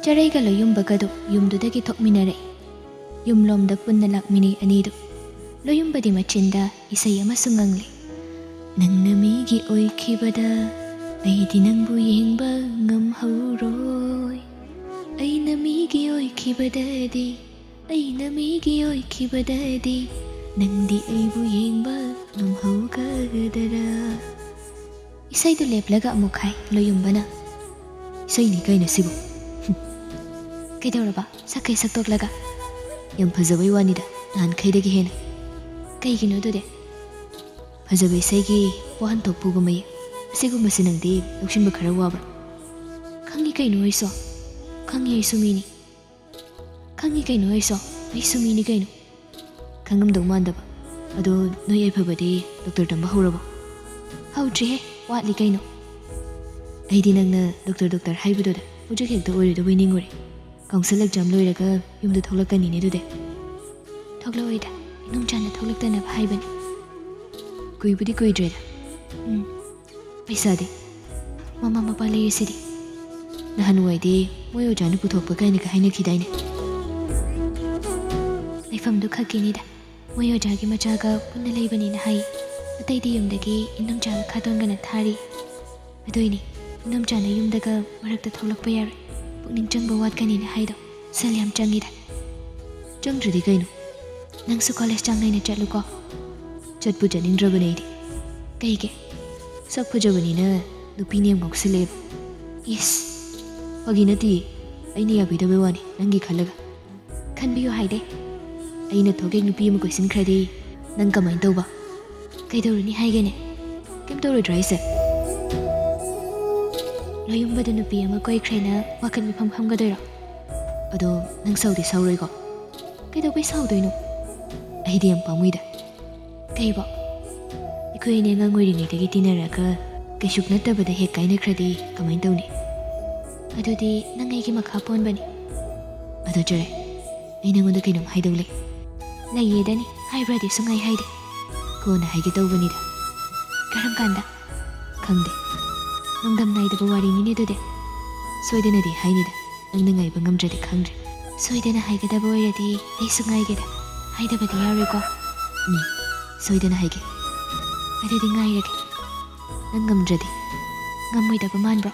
ꯆꯔꯩꯒ ꯂꯣꯌꯨꯝꯕꯒꯗꯣ ꯌꯨꯝꯗꯨꯗꯒꯤ ꯊꯣꯛꯃꯤꯟꯅꯔꯛꯏ ꯌꯨꯝꯂꯣꯝꯗ ꯄꯨꯟꯅ ꯂꯥꯛꯃꯤꯟꯅꯩ ꯑꯅꯤꯗꯨ ꯂꯣꯌꯨꯝꯕꯗꯤ ꯃꯆꯤꯟꯗ ꯏꯁꯩ ꯑꯃꯁꯨ ꯉꯪꯂꯤ ꯅꯪꯅ ꯃꯤꯒꯤ ꯑꯣꯏꯈꯤꯕꯗ ꯑꯩꯗꯤ ꯅꯪꯕꯨ ꯌꯦꯡꯕ ꯉꯝꯍꯧꯔꯣꯏ ꯑꯩꯅ ꯃꯤꯒꯤ ꯑꯣꯏꯈꯤꯕꯗꯗꯤ ꯅꯪꯗꯤ ꯑꯩꯕꯨ ꯌꯦꯡꯕ ꯉꯝꯍꯧꯒꯗꯔꯥ 이사이도 랩라가 아무카이 로윤바나 이사이니 가이나 시보 그이더러봐 사카이 삭덕라가 양 파자바이 와니다 난 카이데기 해나 까이기노 도데 파자바이 사이기 와한 덕보고마이 세고마스 낭디 욕심바 카라 와브라 강이 가이노 아이소 강이 아이소미니 강이 가이노 아이소 아이소미니 가이노 강금동 만다바 아도 너희 알파바디 덕터 담바 하우라바 하우지해 ꯋꯥꯠꯂꯤ ꯀꯩꯅꯣ ꯑꯩꯗꯤ ꯅꯪꯅ ꯗꯣꯛꯇꯔ ꯍꯥꯏꯕꯗꯨꯗ ꯍꯧꯖꯤꯛ ꯍꯦꯛꯇ ꯑꯣꯏꯔꯣꯏꯗꯕꯣꯏ ꯅꯤꯡꯉꯨꯔꯦ ꯀꯥꯎꯟꯁꯤꯜ ꯑꯦꯛꯖꯥꯝ ꯂꯣꯏꯔꯒ ꯌꯨꯝꯗ ꯊꯣꯛꯂꯛꯀꯅꯤꯅꯦ ꯑꯗꯨꯗꯤ ꯊꯣꯛꯂꯛꯑꯣꯏꯗ ꯏꯅꯨꯡꯆꯥꯅ ꯊꯣꯛꯂꯛꯇꯅꯕ ꯍꯥꯏꯕꯅꯤ ꯀꯨꯏꯕꯨꯗꯤ ꯀꯨꯏꯗ꯭ꯔꯦꯗ ꯄꯩꯁꯥꯗꯤ ꯃꯃꯥ ꯃꯄꯥ ꯂꯩꯔꯤꯁꯤꯗꯤ ꯅꯍꯥꯟꯋꯥꯏꯗꯤ ꯃꯣꯏ ꯑꯣꯖꯥꯅ ꯄꯨꯊꯣꯛꯄ ꯀꯥꯏꯅꯒ ꯍꯥꯏꯅꯈꯤꯗꯥꯏꯅꯦ ꯂꯩꯐꯝꯗꯨ ꯈꯛꯀꯤꯅꯤꯗ ꯃꯣꯏ ꯑꯣꯖꯥꯒꯤ ꯃꯆꯥꯒ ꯄꯨꯟꯅ ꯂꯩꯕꯅꯤꯅ ꯍꯥꯏ ꯑꯇꯩꯗꯤ ꯌꯨꯝꯗꯒꯤ ꯏꯅꯝꯆꯥꯒ ꯈꯥꯗꯣꯟꯒꯅ ꯊꯥꯔꯤ ꯑꯗꯨꯏꯅꯤ ꯏꯅꯝꯆꯥꯅ ꯌꯨꯝꯗꯒ ꯃꯔꯛꯇ ꯊꯣꯛꯂꯛꯄ ꯌꯥꯔꯣꯏ ꯄꯨꯛꯅꯤꯡ ꯆꯪꯕ ꯋꯥꯠꯀꯅꯤꯅ ꯍꯥꯏꯗꯣ ꯁꯦꯜ ꯌꯥꯝ ꯆꯪꯉꯤꯗ ꯆꯪꯗ꯭ꯔꯗꯤ ꯀꯩꯅꯣ ꯅꯪꯁꯨ ꯀꯣꯂꯦꯖ ꯆꯥꯡ ꯅꯥꯏꯅ ꯆꯠꯂꯨꯀꯣ ꯆꯠꯄꯨ ꯆꯠꯅꯤꯡꯗ꯭ꯔꯕꯅꯦ ꯑꯩꯗꯤ ꯀꯩꯒꯤ ꯁꯛ ꯐꯖꯕꯅꯤꯅ ꯅꯨꯄꯤꯅ ꯌꯥꯝ ꯉꯥꯎꯁꯤꯜꯂꯛꯑꯦꯕ ꯏꯁ ꯐꯥꯒꯤ ꯅꯠꯇꯦ ꯑꯩꯅ ꯌꯥꯕꯤꯗꯕꯩ ꯋꯥꯅꯤ ꯅꯪꯒꯤ ꯈꯜꯂꯒ ꯈꯟꯕꯤꯌꯨ ꯍꯥꯏꯗꯦ ꯑꯩꯅ ꯊꯣꯛꯒꯦꯛ ꯅꯨꯄꯤ ꯑꯃ ꯀꯣꯏꯁꯤꯟꯈ꯭ꯔꯗꯤ ꯅꯪ ꯀꯃꯥꯏꯅ ꯇꯧꯕ ꯀꯩꯗꯧꯔꯅꯤ ꯍꯥꯏꯒꯦꯅꯦ ꯀꯩꯝ ꯇꯧꯔꯣꯏꯗ꯭ꯔꯥ ꯑꯩꯁꯦ ꯂꯣꯌꯨꯝꯕꯗ ꯅꯨꯄꯤ ꯑꯃ ꯀꯣꯏꯈ꯭ꯔꯦꯅ ꯋꯥꯈꯜ ꯃꯤꯐꯝ ꯈꯝꯒꯗꯣꯏꯔꯣ ꯑꯗꯣ ꯅꯪ ꯁꯥꯎꯗꯤ ꯁꯥꯎꯔꯣꯏꯀꯣ ꯀꯩꯗꯧꯕꯩ ꯁꯥꯎꯗꯣꯏꯅꯣ ꯑꯩꯗꯤ ꯌꯥꯝ ꯄꯥꯝꯃꯨꯏꯗ ꯀꯩꯕꯣ ꯑꯩꯈꯣꯏ ꯑꯅꯤ ꯑꯉꯥꯡ ꯑꯣꯏꯔꯤꯉꯩꯗꯒꯤ ꯇꯤꯟꯅꯔꯒ ꯀꯩꯁꯨ ꯅꯠꯇꯕꯗ ꯍꯦꯛ ꯀꯥꯏꯅꯈ꯭ꯔꯗꯤ ꯀꯃꯥꯏꯅ ꯇꯧꯅꯤ ꯑꯗꯨꯗꯤ ꯅꯪ ꯑꯩꯒꯤ ꯃꯈꯥ ꯄꯣꯟꯕꯅꯤ ꯑꯗꯣ ꯆꯔꯦ ꯑꯩ ꯅꯪꯉꯣꯟꯗ ꯀꯩꯅꯣꯝ ꯍꯥꯏꯗꯧ ꯂꯩꯌꯦꯗꯅꯤ ꯍꯥꯏꯕ꯭ꯔꯗꯤ ꯁꯨꯡꯍꯥꯏ ꯍꯥꯏꯗꯦ ꯀꯣꯟꯅ ꯍꯥꯏꯒꯦ ꯇꯧꯕꯅꯤꯗ ꯀꯔꯝ ꯀꯥꯟꯗ ꯈꯪꯗꯦ ꯅꯣꯡꯗꯝ ꯅꯥꯏꯗꯕ ꯋꯥꯔꯤꯅꯤꯅꯦ ꯑꯗꯨꯗꯤ ꯁꯣꯏꯗꯅꯗꯤ ꯍꯥꯏꯅꯤꯗ ꯅꯪꯅ ꯉꯥꯏꯕ ꯉꯝꯗ꯭ꯔꯗꯤ ꯈꯪꯗ꯭ꯔꯦ ꯁꯣꯏꯗꯅ ꯍꯥꯏꯒꯗꯕ ꯑꯣꯏꯔꯗꯤ ꯑꯩꯁꯨ ꯉꯥꯏꯒꯦꯗ ꯍꯥꯏꯗꯕꯗꯤ ꯌꯥꯔꯣꯏꯀꯣ ꯁꯣꯏꯗꯅ ꯍꯥꯏꯒꯦ ꯑꯗꯨꯗꯤ ꯉꯥꯏꯔꯒꯦ ꯅꯪ ꯉꯝꯗ꯭ꯔꯗꯤ ꯉꯝꯃꯣꯏꯗꯕ ꯃꯥꯟꯕ꯭ꯔꯣ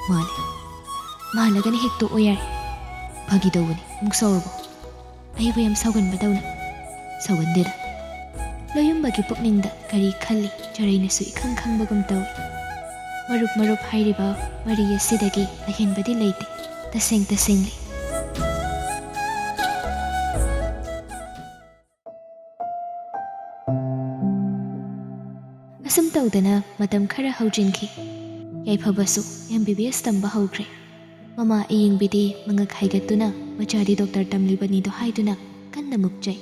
ꯃꯥꯜꯂꯦ ꯃꯥꯜꯂꯒꯅ ꯍꯦꯛ ꯇꯣꯛꯑꯣ ꯌꯥꯔꯦ ꯐꯥꯒꯤ ꯇꯧꯕꯅꯤ ꯑꯃꯨꯛ ꯁꯥꯎꯔꯕꯣ ꯑꯩꯕꯨ ꯌꯥꯝ ꯁꯥꯎꯒꯟꯕꯗꯧꯅ ꯁꯥꯎꯒꯟꯗꯦꯗ ꯂꯣꯌꯨꯝꯕꯒꯤ ꯄꯨꯛꯅꯤꯡꯗ ꯀꯔꯤ ꯈꯜꯂꯤ ꯆꯔꯩꯅꯁꯨ 이ꯈꯪ ꯈꯪꯕꯒꯨꯝ ꯇꯧꯏ ꯃꯔꯨꯞ ꯍꯥꯏꯔꯤꯕ ꯋꯥꯔꯤ ꯑꯁꯤꯗꯒꯤ ꯑꯍꯦꯟꯕꯗꯤ ꯂꯩꯇꯦ ꯇꯁꯦꯡꯂꯤ ꯑꯁꯨꯝ ꯇꯧꯗꯅ ꯃꯇꯝ ꯈꯔ ꯍꯧꯖꯤꯟꯈꯤ ꯌꯥꯏꯐꯕꯁꯨ MBBS ꯇꯝꯕ ꯍꯧꯈ꯭ꯔꯦ ꯃꯃꯥ ꯑꯌꯤꯡꯕꯤꯗꯤ ꯃꯉꯛ ꯍꯥꯏꯒꯠꯇꯨꯅ ꯃꯆꯥꯗꯤ ꯗꯣꯛꯇꯔ ꯇꯝꯂꯤꯕꯅꯤꯗꯣ ꯍꯥꯏꯗꯨꯅ ꯀꯟꯅ ꯃꯨꯛꯆꯩ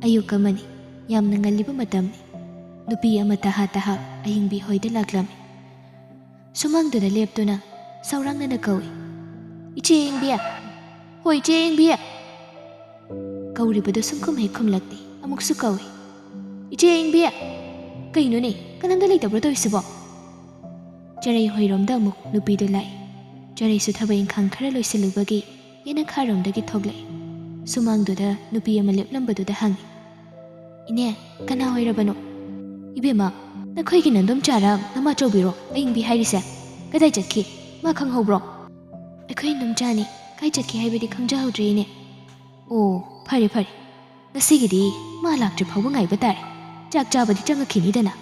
ꯑꯌꯨꯛ ꯑꯃꯅꯤ ꯌꯥꯝꯅ ꯉꯜꯂꯤꯕ ꯃꯇꯝꯅꯤ ꯅꯨꯄꯤ ꯑꯃ ꯇꯍꯥ ꯑꯌꯤꯡꯕꯤ ꯍꯣꯏꯗ ꯂꯥꯛꯂꯝꯃꯤ ꯁꯨꯃꯥꯡꯗꯨꯗ ꯂꯦꯞꯇꯨꯅ ꯁꯧꯔꯥꯡꯅꯅ ꯀꯧꯏ ꯏꯆꯦ ꯑꯌꯤꯡꯕꯤ ꯍꯣꯏ ꯏꯆꯦ ꯑꯌꯤꯡꯕꯤ ꯀꯧꯔꯤꯕꯗꯨ ꯁꯨꯡꯈꯨꯝ ꯍꯦꯛ ꯈꯨꯝꯂꯛꯇꯦ ꯑꯃꯨꯛꯁꯨ ꯀꯧꯏ ꯏꯆꯦ ꯑꯌꯤꯡꯕꯤ ꯀꯩꯅꯣꯅꯦ ꯀꯅꯥꯝꯇ ꯂꯩꯇꯕ꯭ꯔꯣ ꯇꯧꯔꯤꯁꯤꯕꯣ ꯆꯔꯩ ꯍꯣꯏꯔꯣꯝꯗ ꯑꯃꯨꯛ ꯅꯨꯄꯤꯗꯨ ꯂꯥꯛꯏ ꯆꯔꯩꯁꯨ ꯊꯕꯛ ꯏꯪꯈꯥꯡ ꯈꯔ ꯂꯣꯏꯁꯤꯜꯂꯨꯕꯒꯤ ꯌꯦꯅꯈꯥꯔꯣꯝꯗꯒꯤ ꯊꯣꯛꯂꯛꯏ ꯁꯨꯃꯥꯡꯗꯨꯗ ꯅꯨꯄꯤ ꯑꯃ ꯂꯦꯞꯂꯝꯕꯗꯨꯗ ꯍꯪꯉꯤ ꯏꯅꯦ ꯀꯅꯥ ꯑꯣꯏꯔꯕꯅꯣ 이베마 너희기 넌돔자랑 너마저비로 ꯑꯌꯤꯡꯕꯤ ꯍꯥꯏꯔꯤꯁꯦ ꯀꯗꯥꯏ ꯆꯠꯈꯤ ꯃꯥ ꯈꯪꯍꯧꯕ꯭ꯔꯣ ꯑꯩꯈꯣꯏ ꯅꯝꯖꯥꯅꯤ ꯀꯥꯏ ꯆꯠꯈꯤ ꯍꯥꯏꯕꯗꯤ ꯈꯪꯖꯍꯧꯗ꯭ꯔꯤꯅꯦ ꯑꯣ ꯐꯔꯦ ꯉꯁꯤꯒꯤꯗꯤ ꯃꯥ ꯂꯥꯛꯇ꯭ꯔꯤ ꯐꯥꯎꯕ ꯉꯥꯏꯕ ꯇꯥꯔꯦ ꯆꯥꯛ ꯆꯥꯕꯗꯤ ꯆꯪꯉꯛꯈꯤꯅꯤꯗꯅ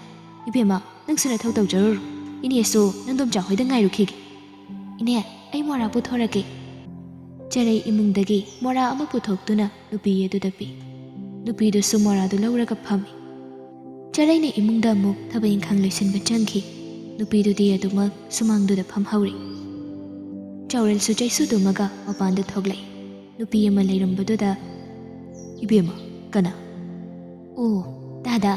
이베마 ꯅꯪꯁꯨ ꯅꯊꯧ ꯇꯧꯖꯔꯨꯔꯣ 이니에ꯁꯨ ꯅꯪꯗꯣꯝꯆꯥ ꯍꯣꯏꯗ ꯉꯥꯏꯔꯨꯈꯤꯒꯦ 이네 ꯑꯩ ꯃꯣꯔꯥ ꯄꯨꯊꯣꯔꯛꯀꯦ ꯆꯔꯩ ꯏꯃꯨꯡꯗꯒꯤ ꯃꯣꯔꯥ ꯑꯃ ꯄꯨꯊꯣꯛꯇꯨꯅ ꯅꯨꯄꯤ ꯑꯗꯨꯗ ꯄꯤ ꯅꯨꯄꯤꯗꯨꯁꯨ ꯃꯣꯔꯥꯗꯨ ꯂꯧꯔꯒ ꯐꯝꯃꯤ ꯆꯔꯩꯅ ꯏꯃꯨꯡꯗ ꯑꯃꯨꯛ ꯊꯕꯛ ꯏꯪꯈꯥꯡ ꯂꯣꯏꯁꯤꯟꯕ ꯆꯪꯈꯤ ꯅꯨꯄꯤꯗꯨꯗꯤ ꯑꯗꯨꯃꯛ ꯁꯨꯃꯥꯡꯗꯨꯗ ꯐꯝꯍꯧꯔꯤ ꯆꯥꯎꯔꯦꯜꯁꯨ ꯆꯩꯁꯨꯗꯨꯃꯒ ꯃꯄꯥꯟꯗ ꯊꯣꯛꯂꯛꯏ ꯅꯨꯄꯤ ꯑꯃ ꯂꯩꯔꯝꯕꯗꯨꯗ 이베마 ꯀꯅꯥ ꯑꯣ ꯗꯥꯗꯥ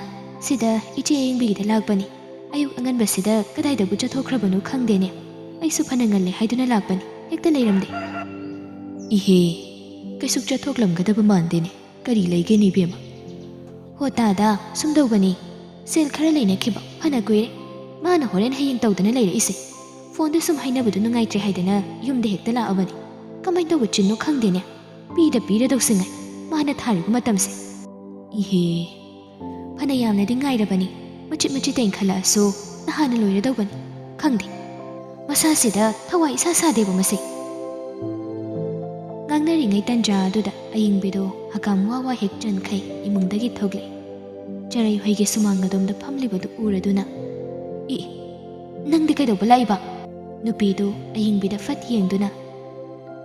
ꯁꯤꯗ ꯏꯆꯦ ꯑꯌꯤꯡꯕꯤꯒꯤꯗ ꯂꯥꯛꯄꯅꯤ ꯑꯌꯨꯛ ꯑꯉꯟꯕꯁꯤꯗ ꯀꯗꯥꯏꯗꯕꯨ ꯆꯠꯊꯣꯛꯈ꯭ꯔꯕꯅꯣ ꯈꯪꯗꯦꯅꯦ ꯑꯩꯁꯨ ꯐꯅ ꯉꯜꯂꯦ ꯍꯥꯏꯗꯨꯅ ꯂꯥꯛꯄꯅꯤ ꯍꯦꯛꯇ ꯂꯩꯔꯝꯗꯦ 이ሄ ꯀꯩꯁꯨ ꯆꯠꯊꯣꯛꯂꯝꯒꯗꯕ ꯃꯥꯟꯗꯦꯅꯦ ꯀꯔꯤ ꯂꯩꯒꯦꯅꯦ 이베마 ꯍꯣ ꯗꯥꯗꯥ ꯁꯨꯝ ꯇꯧꯕꯅꯤ ꯁꯦꯜ ꯈꯔ ꯂꯩꯅꯈꯤꯕ ꯐꯅ ꯀꯨꯏꯔꯦ ꯃꯥꯅ ꯍꯣꯔꯦꯟ ꯍꯌꯦꯡ ꯇꯧꯗꯅ ꯂꯩꯔꯛꯏꯁꯦ ꯐꯣꯟꯗ ꯁꯨꯝ ꯍꯥꯏꯅꯕꯗꯨ ꯅꯨꯡꯉꯥꯏꯇ꯭ꯔꯦ ꯍꯥꯏꯗꯅ ꯌꯨꯝꯗ ꯍꯦꯛꯇ ꯂꯥꯛꯑꯕꯅꯤ ꯀꯃꯥꯏꯅ ꯇꯧꯕ ꯆꯤꯟꯅꯣ ꯈꯪꯗꯦꯅꯦ ꯄꯤꯔꯗꯧꯁꯤꯉꯥꯏ ꯃꯥꯅ ꯊꯥꯔꯤꯕ ꯃꯇꯝꯁꯦ ꯏꯍꯦ ꯐꯅ ꯌꯥꯝꯅꯗꯤ ꯉꯥꯏꯔꯕꯅꯤ ꯃꯆꯤꯠ ꯃꯆꯤꯠꯇ ꯏꯟꯈꯠꯂꯛꯑꯁꯨ ꯅꯍꯥꯟꯅ ꯂꯣꯏꯔꯗꯧꯕꯅꯤ ꯈꯪꯗꯦ ꯃꯁꯥꯁꯤꯗ ꯊꯋꯥꯏ ꯏꯁꯥ ꯁꯥꯗꯦꯕ ꯃꯁꯤ ꯉꯥꯡꯅꯔꯤꯉꯩ ꯇꯟꯖꯥ ꯑꯗꯨꯗ ꯑꯌꯤꯡꯕꯤꯗꯣ ꯍꯀꯥꯝ ꯋꯥ ꯍꯦꯛ ꯆꯟꯈꯩ ꯏꯃꯨꯡꯗꯒꯤ ꯊꯣꯛꯂꯛꯏ ꯆꯔꯩꯍꯣꯏꯒꯤ ꯁꯨꯃꯥꯡ ꯐꯝꯂꯤꯕꯗꯨ ꯎꯔꯗꯨꯅ ꯅꯪꯗꯤ ꯀꯩꯗꯧꯕ ꯂꯥꯛꯏꯕ ꯅꯨꯄꯤꯗꯨ ꯑꯌꯤꯡꯕꯤꯗ ꯐꯠ ꯌꯦꯡꯗꯨꯅ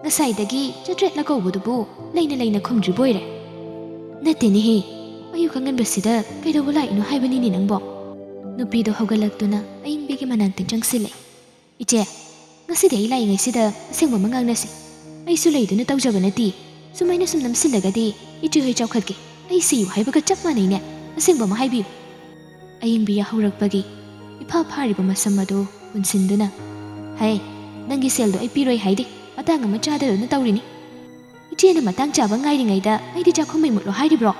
ꯉꯁꯥꯏꯗꯒꯤ ꯆꯠꯇ꯭ꯔꯦꯠꯅ ꯀꯧꯕꯗꯨꯕꯨ ꯂꯩꯅ ꯈꯨꯝꯗ꯭ꯔꯤꯕꯣꯏꯔꯦ ꯅꯠꯇꯦꯅꯦꯍꯦ ꯑꯌꯨꯛ ꯑꯉꯟꯕꯁꯤꯗ ꯀꯩꯗꯧꯕ ꯂꯥꯛꯏꯅꯣ ꯍꯥꯏꯕꯅꯤꯅꯦ ꯅꯪꯕꯣ ꯅꯨꯄꯤꯗꯣ ꯍꯧꯒꯠꯂꯛꯇꯨꯅ ꯑꯌꯤꯡꯕꯤꯒꯤ ꯃꯅꯥꯛꯇ ꯆꯪꯁꯤꯜꯂꯛꯏ ꯏꯆꯦ ꯉꯁꯤꯗꯤ ꯑꯩ ꯂꯥꯛꯏꯉꯩꯁꯤꯗ ꯑꯁꯦꯡꯕ ꯑꯃ ꯉꯥꯡꯅꯁꯤ ꯑꯩꯁꯨ ꯂꯩꯗꯨꯅ ꯇꯧꯖꯕ ꯅꯠꯇꯦ ꯁꯨꯃꯥꯏꯅ ꯁꯨꯝ ꯅꯝꯁꯤꯜꯂꯒꯗꯤ ꯏꯆꯦꯍꯣꯏ ꯆꯥꯎꯈꯠꯀꯦ ꯑꯩ ꯁꯤꯌꯨ ꯍꯥꯏꯕꯒ ꯆꯞ ꯃꯥꯟꯅꯩꯅꯦ ꯑꯁꯦꯡꯕ ꯑꯃ ꯍꯥꯏꯕꯤꯌꯨ ꯑꯌꯤꯡꯕꯤ ꯌꯥꯍꯧꯔꯛꯄꯒꯤ ꯏꯐꯥ ꯐꯥꯔꯤꯕ ꯃꯁꯝ ꯑꯗꯨ ꯄꯨꯟꯁꯤꯟꯗꯨꯅ ꯍꯩ ꯅꯪꯒꯤ ꯁꯦꯜꯗꯣ ꯑꯩ ꯄꯤꯔꯣꯏ ꯍꯥꯏꯗꯦ ꯃꯇꯥꯡ ꯑꯃ ꯆꯥꯗꯗꯨꯅ ꯇꯧꯔꯤꯅꯤ ꯏꯆꯦꯅ ꯃꯇꯥꯡ ꯆꯥꯕ ꯉꯥꯏꯔꯤꯉꯩꯗ ꯑꯩꯗꯤ ꯆꯥꯛꯈꯨꯝꯃꯩ ꯃꯨꯠꯂꯣ ꯍꯥꯏꯔꯤꯕ꯭ꯔꯣ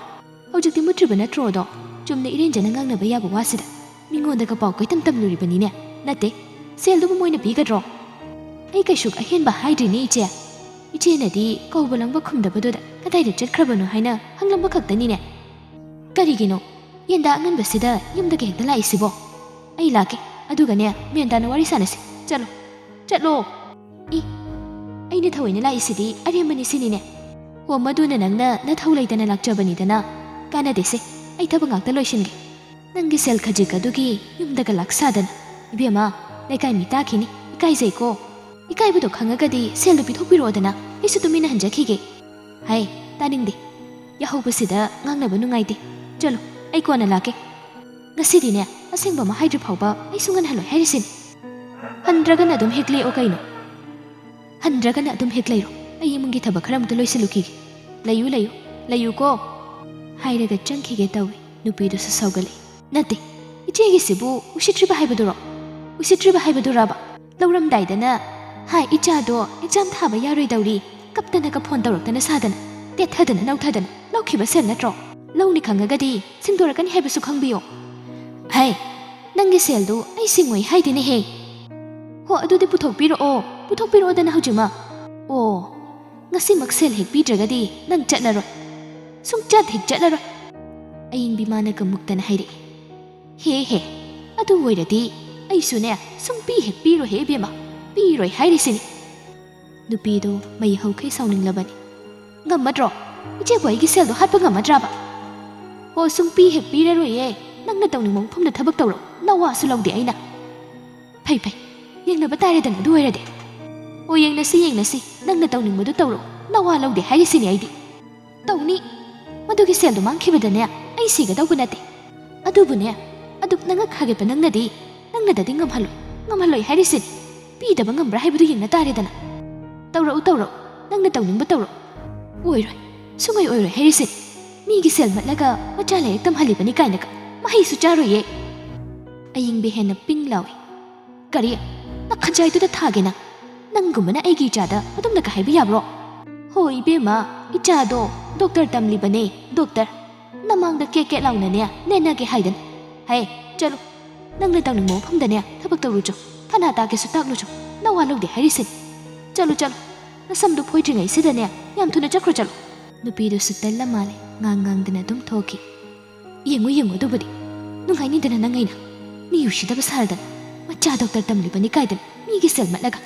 ꯍꯧꯖꯤꯛꯇꯤ ꯃꯨꯠꯇ꯭ꯔꯤꯕ ꯅꯠꯇ꯭ꯔꯣ ꯑꯗꯣ ꯆꯨꯝꯅ ꯏꯔꯦꯟꯖꯅ ꯉꯥꯡꯅꯕ ꯌꯥꯕ ꯋꯥꯁꯤꯗ ꯃꯤꯉꯣꯟꯗꯒ ꯄꯥꯎ ꯀꯣꯏꯇꯝ ꯇꯝꯂꯨꯔꯤꯕꯅꯤꯅꯦ ꯅꯠꯇꯦ ꯁꯦꯜꯗꯨꯕꯨ ꯃꯣꯏꯅ ꯄꯤꯒꯗ꯭ꯔꯣ ꯑꯩ ꯀꯩꯁꯨ ꯑꯍꯦꯟꯕ ꯍꯥꯏꯗ꯭ꯔꯤꯅꯦ ꯏꯆꯦꯅꯗꯤ ꯀꯧꯕ ꯂꯪꯕ ꯈꯨꯝꯗꯕꯗꯨꯗ ꯀꯗꯥꯏꯗ ꯆꯠꯈ꯭ꯔꯕꯅꯣ ꯍꯥꯏꯅ ꯍꯪꯂꯝꯕ ꯈꯛꯇꯅꯤꯅꯦ ꯀꯔꯤꯒꯤꯅꯣ ꯌꯦꯟꯗꯥ ꯑꯉꯟꯕꯁꯤꯗ ꯌꯨꯝꯗꯒꯤ ꯍꯦꯛꯇ ꯂꯥꯛꯏꯁꯤꯕꯣ ꯑꯩ ꯂꯥꯛꯀꯦ ꯑꯗꯨꯒꯅꯦ ꯃꯦꯟꯇꯥꯅ ꯋꯥꯔꯤ ꯁꯥꯟꯅꯁꯤ ꯆꯠꯂꯣ ꯑꯩꯅ ꯊꯑꯣꯏꯅ ꯂꯥꯛꯏꯁꯤꯗꯤ ꯑꯔꯦꯝꯕꯅꯤ ꯁꯤꯅꯤꯅꯦ ꯍꯣ ꯃꯗꯨꯅ ꯅꯪꯅ ꯅꯊꯧ ꯂꯩꯇꯅ ꯂꯥꯛꯆꯕꯅꯤꯗꯅ ꯀꯥꯟꯅꯗꯦꯁꯦ ꯑꯩ ꯊꯕꯛ ꯉꯥꯛꯇ ꯂꯣꯏꯁꯤꯟꯒꯦ ꯅꯪꯒꯤ ꯁꯦꯜ ꯈꯖꯤꯛ ꯑꯗꯨꯒꯤ ꯌꯨꯝꯗꯒ ꯂꯥꯛꯁꯥꯗꯅ ꯏꯕꯦꯝꯃ ꯂꯩꯀꯥꯏ ꯃꯤ ꯇꯥꯈꯤꯅꯤ ꯏꯀꯥꯏꯖꯩꯀꯣ ꯏꯀꯥꯏꯕꯗꯣ ꯈꯪꯉꯒꯗꯤ ꯁꯦꯜꯗꯣ ꯄꯤꯊꯣꯛꯄꯤꯔꯛꯑꯣꯗꯅ ꯑꯩꯁꯨ ꯇꯨꯃꯤꯟꯅ ꯍꯟꯖꯈꯤꯒꯦ ꯍꯥꯏ ꯇꯥꯅꯤꯡꯗꯦ ꯌꯥꯍꯧꯕꯁꯤꯗ ꯉꯥꯡꯅꯕ ꯅꯨꯡꯉꯥꯏꯇꯦ ꯆꯠꯂꯣ ꯑꯩ ꯀꯣꯟꯅ ꯂꯥꯛꯀꯦ ꯉꯁꯤꯗꯤꯅꯦ ꯑꯁꯦꯡꯕ ꯑꯃ ꯍꯥꯏꯗ꯭ꯔꯤ ꯐꯥꯎꯕ ꯑꯩꯁꯨ ꯉꯟꯍꯜꯂꯣꯏ ꯍꯥꯏꯔꯤꯁꯤꯅꯤ ꯍꯟꯗ꯭ꯔꯒꯅ ꯑꯗꯨꯝ ꯍꯦꯛ ꯂꯦꯛꯑꯣ ꯀꯩꯅꯣ ꯍꯟꯗ꯭ꯔꯒꯅ ꯑꯗꯨꯝ ꯍꯦꯛ ꯂꯩꯔꯣ ꯑꯩ ꯏꯃꯨꯡꯒꯤ ꯊꯕꯛ ꯈꯔ ꯑꯃꯇ ꯂꯣꯏꯁꯤꯜꯂꯨꯈꯤꯒꯦ ꯂꯩꯌꯨꯀꯣ ꯍꯥꯏꯔꯒ ꯆꯪꯈꯤꯒꯦ ꯇꯧꯏ ꯅꯨꯄꯤꯗꯨꯁꯨ ꯁꯧꯒꯠꯂꯛꯏ ꯅꯠꯇꯦ ꯏꯆꯦꯒꯤꯁꯤꯕꯨ ꯎꯁꯤꯠꯇ꯭ꯔꯤꯕ ꯍꯥꯏꯕꯗꯨꯔꯕ ꯂꯧꯔꯝꯗꯥꯏꯗꯅ ꯍꯥꯏ ꯏꯆꯥꯗꯣ ꯑꯦꯛꯖꯥꯝ ꯊꯥꯕ ꯌꯥꯔꯣꯏꯗꯧꯔꯤ ꯀꯞꯇꯅꯒ ꯐꯣꯟ ꯇꯧꯔꯛꯇꯅ ꯁꯥꯗꯅ ꯇꯦꯊꯗꯅ ꯅꯧꯊꯗꯅ ꯂꯧꯈꯤꯕ ꯁꯦꯜ ꯅꯠꯇ꯭ꯔꯣ ꯂꯧꯅꯤ ꯈꯪꯉꯒꯗꯤ ꯁꯤꯡꯗꯣꯔꯛꯀꯅꯤ ꯍꯥꯏꯕꯁꯨ ꯈꯪꯕꯤꯌꯣ ꯍꯥꯏ ꯅꯪꯒꯤ ꯁꯦꯜꯗꯨ ꯑꯩ ꯁꯤꯡꯉꯣꯏ ꯍꯥꯏꯗꯦꯅꯦꯍꯦ ꯍꯣ ꯑꯗꯨꯗꯤ ꯄꯨꯊꯣꯛꯄꯤꯔꯛꯑꯣꯗꯅ ꯍꯧꯖꯤꯛꯃꯛ ꯑꯣ ꯉꯁꯤꯃꯛ ꯁꯦꯜ ꯍꯦꯛ ꯄꯤꯗ꯭ꯔꯒꯗꯤ ꯅꯪ ꯆꯠꯂꯔꯣꯏ ꯁꯨꯡꯆꯠ ꯍꯦꯛ ꯆꯠꯂꯔꯣꯏ ꯑꯌꯤꯡꯕꯤ ꯃꯥꯅꯒ ꯃꯨꯛꯇꯅ ꯍꯥꯏꯔꯛꯏ ꯍꯦ ꯑꯗꯨ ꯑꯣꯏꯔꯗꯤ ꯑꯩꯁꯨꯅꯦ ꯁꯨꯡꯄꯤ ꯍꯦꯛ ꯄꯤꯔꯣꯏꯍꯦ ꯏꯕꯦꯝꯃ ꯄꯤꯔꯣꯏ ꯍꯥꯏꯔꯤꯁꯤꯅꯤ ꯅꯨꯄꯤꯗꯨ ꯃꯩ ꯍꯧꯈꯩ ꯁꯥꯎꯅꯤꯡꯂꯕꯅꯤ ꯉꯝꯃꯗ꯭ꯔꯣ ꯏꯆꯦꯕꯨ ꯑꯩꯒꯤ ꯁꯦꯜꯗꯣ ꯍꯥꯠꯄ ꯉꯝꯃꯗ꯭ꯔꯕ ꯍꯣ ꯁꯨꯡꯄꯤ ꯍꯦꯛ ꯄꯤꯔꯔꯣꯏꯌꯦ ꯅꯪꯅ ꯇꯧꯅꯤꯡꯕ ꯃꯐꯝꯗ ꯊꯕꯛ ꯇꯧꯔꯣ ꯅꯋꯥꯁꯨ ꯂꯧꯗꯦ ꯑꯩꯅ ꯐꯩ ꯌꯦꯡꯅꯕ ꯇꯥꯔꯦꯗꯅ ꯑꯗꯨ ꯑꯣꯏꯔꯗꯤ ꯑꯣ ꯌꯦꯡꯅꯁꯤ ꯅꯪꯅ ꯇꯧꯅꯤꯡꯕꯗꯨ ꯇꯧꯔꯣ ꯅꯋꯥ ꯂꯧꯗꯦ ꯍꯥꯏꯔꯤꯁꯤꯅꯤ ꯑꯩꯗꯤ ꯇꯧꯅꯤ ꯃꯗꯨꯒꯤ ꯁꯦꯜꯗꯣ ꯃꯥꯡꯈꯤꯕꯗꯅꯦ ꯑꯩ ꯁꯤꯒꯗꯧꯕ ꯅꯠꯇꯦ ꯑꯗꯨꯕꯨꯅꯦ ꯑꯗꯨꯛ ꯅꯉꯛ ꯍꯥꯒꯠꯄ ꯅꯪꯅꯗꯗꯤ ꯉꯝꯍꯜꯂꯣꯏ ꯍꯥꯏꯔꯤꯁꯤꯅꯤ ꯄꯤꯗꯕ ꯉꯝꯕ꯭ꯔꯥ ꯍꯥꯏꯕꯗꯨ ꯌꯦꯡꯅ ꯇꯥꯔꯦꯗꯅ ꯇꯧꯔꯛꯎ ꯅꯪꯅ ꯇꯧꯅꯤꯡꯕ ꯇꯧꯔꯣ ꯁꯨꯡꯑꯣꯏ ꯑꯣꯏꯔꯣꯏ ꯍꯥꯏꯔꯤꯁꯤꯅꯤ ꯃꯤꯒꯤ ꯁꯦꯜ ꯃꯠꯂꯒ ꯃꯆꯥ ꯂꯥꯏꯔꯤꯛ ꯇꯝꯍꯜꯂꯤꯕꯅꯤ ꯀꯥꯏꯅꯒ ꯃꯍꯩꯁꯨ ꯆꯥꯔꯣꯏꯌꯦ ꯑꯌꯤꯡꯕꯤ ꯍꯦꯟꯅ ꯄꯤꯡ ꯂꯥꯎꯏ ꯀꯔꯤ ꯅꯈꯟꯖꯥꯏꯗꯨꯗ ꯊꯥꯒꯦ ꯅꯪꯒꯨꯝꯕꯅ ꯑꯩꯒꯤ ꯏꯆꯥꯗ ꯑꯗꯨꯝꯅꯒ ꯍꯥꯏꯕ ꯌꯥꯕ꯭ꯔꯣ ꯍꯣꯏ ꯏꯕꯦꯝꯃ ꯏꯆꯥꯗꯣ ꯗꯣꯛꯇꯔ ꯇꯝꯂꯤꯕꯅꯦ ꯗꯣꯛꯇꯔ ꯅꯃꯥꯡꯗ ꯀꯦꯛ ꯂꯥꯎꯅꯅꯦ ꯅꯦꯅꯒꯦ ꯍꯥꯏꯗꯅ ꯍꯥꯏ ꯆꯠꯂꯣ ꯅꯪꯅ ꯇꯧꯅꯤꯡꯕ ꯃꯐꯝꯗꯅꯦ ꯊꯕꯛ ꯇꯧꯔꯨꯆꯣ ꯐꯅ ꯇꯥꯒꯦꯁꯨ ꯇꯥꯛꯂꯨꯆꯣ ꯅꯋꯥ ꯂꯧꯗꯦ ꯍꯥꯏꯔꯤꯁꯤꯅꯤ ꯆꯠꯂꯣ ꯅꯁꯝꯗꯨ ꯐꯣꯏꯗ꯭ꯔꯤꯉꯩꯁꯤꯗꯅꯦ ꯌꯥꯝ ꯊꯨꯅ ꯆꯠꯈ꯭ꯔꯣ ꯆꯠꯂꯣ ꯅꯨꯄꯤꯗꯨꯁꯨ ꯇꯜꯂ ꯃꯥꯜꯂꯦ ꯉꯥꯡꯗꯅ ꯑꯗꯨꯝ ꯊꯣꯛꯈꯤ ꯌꯦꯡꯉꯨ ꯑꯗꯨꯕꯨꯗꯤ ꯅꯨꯡꯉꯥꯏꯅꯤꯗꯅ ꯅꯪ ꯑꯩꯅ ꯃꯤ ꯎꯁꯤꯗꯕ ꯁꯥꯔꯗꯅ ꯃꯆꯥ ꯗꯣꯛꯇꯔ ꯇꯝꯂꯤꯕꯅꯤ ꯀꯥꯏꯗꯅ ꯃꯤꯒꯤ ꯁꯦꯜ ꯃꯠꯂꯒ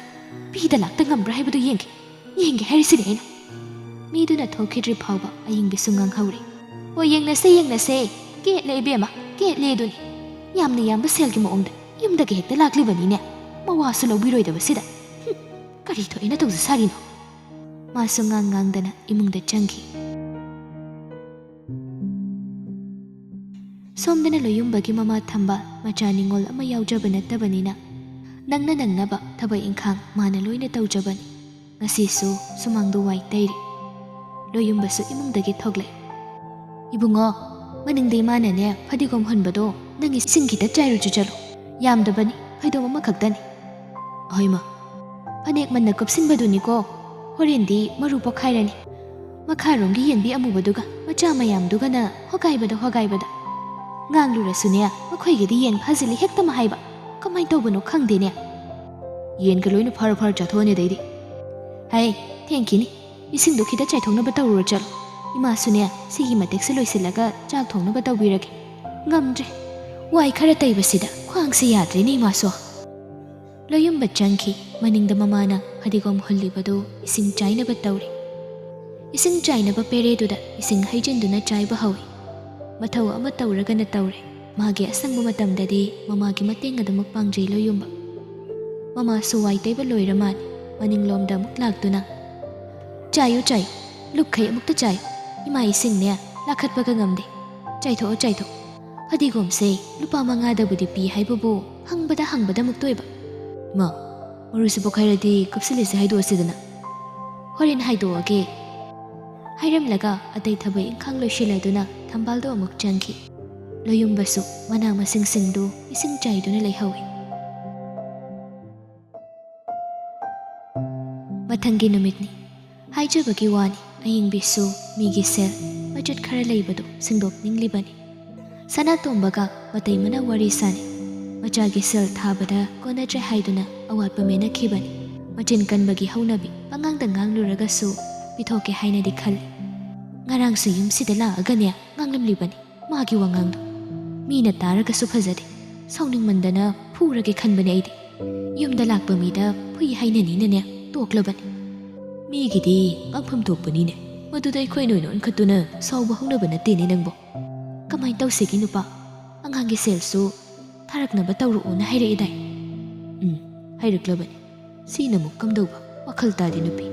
ꯄꯤꯗ ꯂꯥꯛꯇ ꯉꯝꯕ꯭ꯔꯥ ꯍꯥꯏꯕꯗꯨ ꯌꯦꯡꯒꯦ ꯍꯥꯏꯔꯤꯁꯤꯅꯤ ꯑꯩꯅ ꯃꯤꯗꯨꯅ ꯊꯣꯛꯈꯤꯗ꯭ꯔꯤ ꯐꯥꯎꯕ ꯑꯌꯤꯡꯕꯤꯁꯨ ꯉꯥꯡꯍꯧꯔꯤ ꯍꯣꯏ ꯌꯦꯡꯅꯁꯦ ꯀꯦꯠꯂꯦ ꯏꯕꯦꯝꯃ ꯀꯦꯠꯂꯦ ꯑꯗꯨꯅꯤ ꯌꯥꯝꯅ ꯌꯥꯝꯕ ꯁꯦꯜꯒꯤ ꯃꯑꯣꯡꯗ ꯌꯨꯝꯗꯒꯤ ꯍꯦꯛꯇ ꯂꯥꯛꯂꯤꯕꯅꯤꯅꯦ ꯃꯋꯥꯁꯨ ꯂꯧꯕꯤꯔꯣꯏꯗꯕꯁꯤꯗ ꯀꯔꯤ ꯊꯣꯛꯑꯦꯅ ꯇꯧꯖꯁꯥꯔꯤꯅꯣ ꯃꯥꯁꯨ ꯉꯥꯡꯗꯅ ꯏꯃꯨꯡꯗ ꯆꯪꯈꯤ ꯁꯣꯝꯗꯅ ꯂꯣꯌꯨꯝꯕꯒꯤ ꯃꯃꯥ ꯊꯝꯕ ꯃꯆꯥ ꯅꯤꯡꯉꯣꯜ ꯑꯃ ꯌꯥꯎꯖꯕ ꯅꯠꯇꯕꯅꯤꯅ ꯅꯪꯅꯕ ꯊꯕꯛ ꯏꯪꯈꯥꯡ ꯃꯥꯅ ꯂꯣꯏꯅ ꯇꯧꯖꯕꯅꯤ ꯉꯁꯤꯁꯨ ꯁꯨꯃꯥꯡꯗꯨ ꯋꯥꯏ ꯇꯩꯔꯤ ꯂꯣꯌꯨꯝꯕꯁꯨ ꯏꯃꯨꯡꯗꯒꯤ ꯊꯣꯛꯂꯛꯏ ꯏꯕꯨꯡꯉꯣ ꯃꯅꯤꯡꯗ ꯏꯃꯥꯅꯅꯦ ꯐꯗꯤꯒꯣꯝ ꯍꯨꯟꯕꯗꯣ ꯅꯪꯒꯤ ꯏꯁꯤꯡ ꯈꯤꯇ ꯆꯥꯏꯔꯨꯆꯣ ꯆꯠꯂꯣ ꯌꯥꯝꯗꯕꯅꯤ ꯐꯩꯗꯣꯝ ꯑꯃꯈꯛꯇꯅꯤ ꯑꯍꯣꯏꯃ ꯐꯅꯦꯛ ꯃꯟꯅ ꯀꯨꯞꯁꯤꯟꯕꯗꯨꯅꯤꯀೋ ꯍꯣꯔꯦꯟꯗꯤ ꯃꯔꯨ ꯄꯣꯛꯈꯥꯏꯔꯅꯤ ꯃꯈꯥꯔꯣꯝꯒꯤ ꯌꯦꯟꯕꯤ ꯑꯃꯨꯕꯗꯨꯒ ꯃꯆꯥ ꯃꯌꯥꯝꯗꯨꯒꯅ ꯍꯣꯒꯥꯏꯕꯗ ꯉꯥꯡꯂꯨꯔꯁꯨꯅꯦ ꯃꯈꯣꯏꯒꯤꯗꯤ ꯌꯦꯟ ꯐꯥꯖꯤꯜꯂꯤ ꯍꯦꯛꯇ ꯍꯥꯏꯕ ꯀꯃꯥꯏꯅ ꯇꯧꯕꯅꯣ ꯈꯪꯗꯦꯅꯦ ꯌꯦꯟꯒ ꯂꯣꯏꯅ ꯐꯔ ꯐꯔ ꯆꯥꯊꯣꯛꯑꯅꯤ ꯑꯗꯩꯗꯤ ꯍꯥꯏ ꯊꯦꯡꯈꯤꯅꯤ ꯏꯁꯤꯡꯗꯣ ꯈꯤꯇ ꯆꯥꯏꯊꯣꯛꯅꯕ ꯇꯧꯔꯨꯔ ꯆꯠꯂꯣ ꯏꯃꯥꯁꯨꯅꯦ ꯁꯤꯒꯤ ꯃꯇꯦꯛꯁꯦ ꯂꯣꯏꯁꯤꯜꯂꯒ ꯆꯥꯛ ꯊꯣꯡꯅꯕ ꯇꯧꯕꯤꯔꯒꯦ ꯉꯝꯗ꯭ꯔꯦ ꯋꯥꯏ ꯈꯔ ꯇꯩꯕꯁꯤꯗ ꯈ꯭ꯋꯥꯡꯁꯦ ꯌꯥꯗ꯭ꯔꯦꯅꯦ ꯏꯃꯥꯁꯨ ꯂꯣꯌꯨꯝꯕ ꯆꯪꯈꯤ ꯃꯅꯤꯡꯗ ꯃꯃꯥꯅ ꯐꯗꯤꯒꯣꯝ ꯍꯨꯜꯂꯤꯕꯗꯨ ꯏꯁꯤꯡ ꯆꯥꯏꯅꯕ ꯇꯧꯔꯤ ꯏꯁꯤꯡ ꯆꯥꯏꯅꯕ ꯄꯦꯔꯦꯗꯨꯗ ꯏꯁꯤꯡ ꯍꯩꯖꯤꯟꯗꯨꯅ ꯆꯥꯏꯕ ꯍꯧꯏ ꯃꯊꯧ ꯑꯃ ꯇꯧꯔꯒꯅ ꯇꯧꯔꯦ ꯃꯥꯒꯤ ꯑꯁꯪꯕ ꯃꯇꯝꯗꯗꯤ ꯃꯃꯥꯒꯤ ꯃꯇꯦꯡ ꯑꯗꯨꯃꯛ ꯄꯥꯡꯖꯩ ꯂꯣꯌꯨꯝꯕ ꯃꯃꯥꯁꯨ ꯋꯥꯏ ꯇꯩꯕ ꯂꯣꯏꯔ ꯃꯥꯜꯂꯤ ꯃꯅꯤꯡꯂꯣꯝꯗ ꯑꯃꯨꯛ ꯂꯥꯛꯇꯨꯅ ꯆꯥꯏꯌꯨ ꯆꯥꯏꯌꯨ ꯂꯨꯛꯈꯩ ꯑꯃꯨꯛꯇ ꯆꯥꯏꯌꯨ ꯏꯃꯥ ꯏꯁꯤꯡꯅꯦ ꯂꯥꯈꯠꯄꯒ ꯉꯝꯗꯦ ꯆꯥꯏꯊꯣꯛꯑꯣ ꯆꯥꯏꯊꯣꯛꯑꯣ ꯐꯗꯤꯒꯣꯝꯁꯦ ꯂꯨꯄꯥ 5ꯗꯕꯨꯗꯤ ꯄꯤ ꯍꯥꯏꯕꯕꯨ ꯍꯪꯕꯗ ꯑꯃꯨꯛ ꯇꯣꯏꯕ ꯃꯥ ꯃꯔꯨꯁꯤ ꯄꯣꯛꯈꯥꯏꯔꯗꯤ ꯀꯨꯞꯁꯤꯜꯂꯤꯁꯦ ꯍꯥꯏꯗꯣꯛꯑꯁꯤꯗꯅ ꯍꯣꯔꯦꯟ ꯍꯥꯏꯗꯣꯛꯑꯒꯦ ꯍꯥꯏꯔꯝꯂꯒ ꯑꯇꯩ ꯊꯕꯛ ꯏꯪꯈꯥꯡ ꯂꯣꯏꯁꯤꯜꯂꯗꯨꯅ ꯊꯝꯕꯥꯜꯗꯣ ꯑꯃꯨꯛ ꯆꯪꯈꯤ ꯂꯣꯌꯨꯝꯕꯁꯨ ꯃꯅꯥ ꯃꯁꯤꯡꯁꯤꯡꯗꯨ ꯏꯁꯤꯡ ꯆꯥꯏꯗꯨꯅ ꯂꯩꯍꯧꯏ ꯃꯊꯪꯒꯤ ꯅꯨꯃꯤꯠꯅꯤ ꯍꯥꯏꯖꯕꯒꯤ ꯋꯥꯅꯤ ꯑꯌꯤꯡꯕꯤꯁꯨ ꯃꯤꯒꯤ ꯁꯦꯜ ꯃꯆꯨꯠ ꯈꯔ ꯂꯩꯕꯗꯨ ꯁꯤꯡꯗꯣꯛꯅꯤꯡꯂꯤꯕꯅꯤ ꯁꯅꯥꯇꯣꯝꯕꯒ ꯃꯇꯩꯃꯅ ꯋꯥꯔꯤ ꯁꯥꯅꯩ ꯃꯆꯥꯒꯤ ꯁꯦꯜ ꯊꯥꯕꯗ ꯀꯣꯟꯅꯗ꯭ꯔꯦ ꯍꯥꯏꯗꯨꯅ ꯑꯋꯥꯠꯄ ꯃꯦꯟꯅꯈꯤꯕꯅꯤ ꯃꯆꯤꯟ ꯀꯟꯕꯒꯤ ꯍꯧꯅꯕꯤ ꯄꯉꯥꯡꯗ ꯉꯥꯡꯂꯨꯔꯒꯁꯨ ꯄꯤꯊꯣꯛꯀꯦ ꯍꯥꯏꯅꯗꯤ ꯈꯜꯂꯤ ꯉꯔꯥꯡꯁꯨ ꯌꯨꯝꯁꯤꯗ ꯂꯥꯛꯑꯒꯅꯦ ꯉꯥꯡꯂꯝꯂꯤꯕꯅꯤ ꯃꯥꯒꯤ ꯋꯥꯉꯥꯡꯗꯣ ꯃꯤꯅ ꯇꯥꯔꯒꯁꯨ ꯐꯖꯗꯦ ꯁꯥꯎꯅꯤꯡꯃꯟꯗꯅ ꯐꯨꯔꯒꯦ ꯈꯟꯕꯅꯦ ꯑꯩꯗꯤ ꯌꯨꯝꯗ ꯂꯥꯛꯄ ꯃꯤꯗ ꯐꯨꯏ ꯍꯥꯏꯅꯅꯤꯅꯅꯦ ꯇꯣꯛꯂꯕꯅꯤ ꯃꯤꯒꯤꯗꯤ ꯉꯥꯡꯐꯝ ꯊꯣꯛꯄꯅꯤꯅꯦ ꯃꯗꯨꯗ ꯑꯩꯈꯣꯏꯅ ꯑꯣꯏꯅ ꯑꯣꯟꯈꯠꯇꯨꯅ ꯁꯥꯎꯕ ꯍꯧꯅꯕ ꯅꯠꯇꯦꯅꯦ ꯅꯪꯕꯣ ꯀꯃꯥꯏꯅ ꯇꯧꯁꯤꯒꯦ ꯅꯨꯄꯥ ꯑꯉꯥꯡꯒꯤ ꯁꯦꯜꯁꯨ ꯊꯥꯔꯛꯅꯕ ꯇꯧꯔꯛꯑꯣꯅ ꯍꯥꯏꯔꯛꯏꯗꯥꯏ ꯍꯥꯏꯔꯛꯂꯕꯅꯤ ꯁꯤꯅ ꯑꯃꯨꯛ ꯀꯝꯗꯧꯕ ꯋꯥꯈꯜ ꯇꯥꯗꯦ ꯅꯨꯄꯤ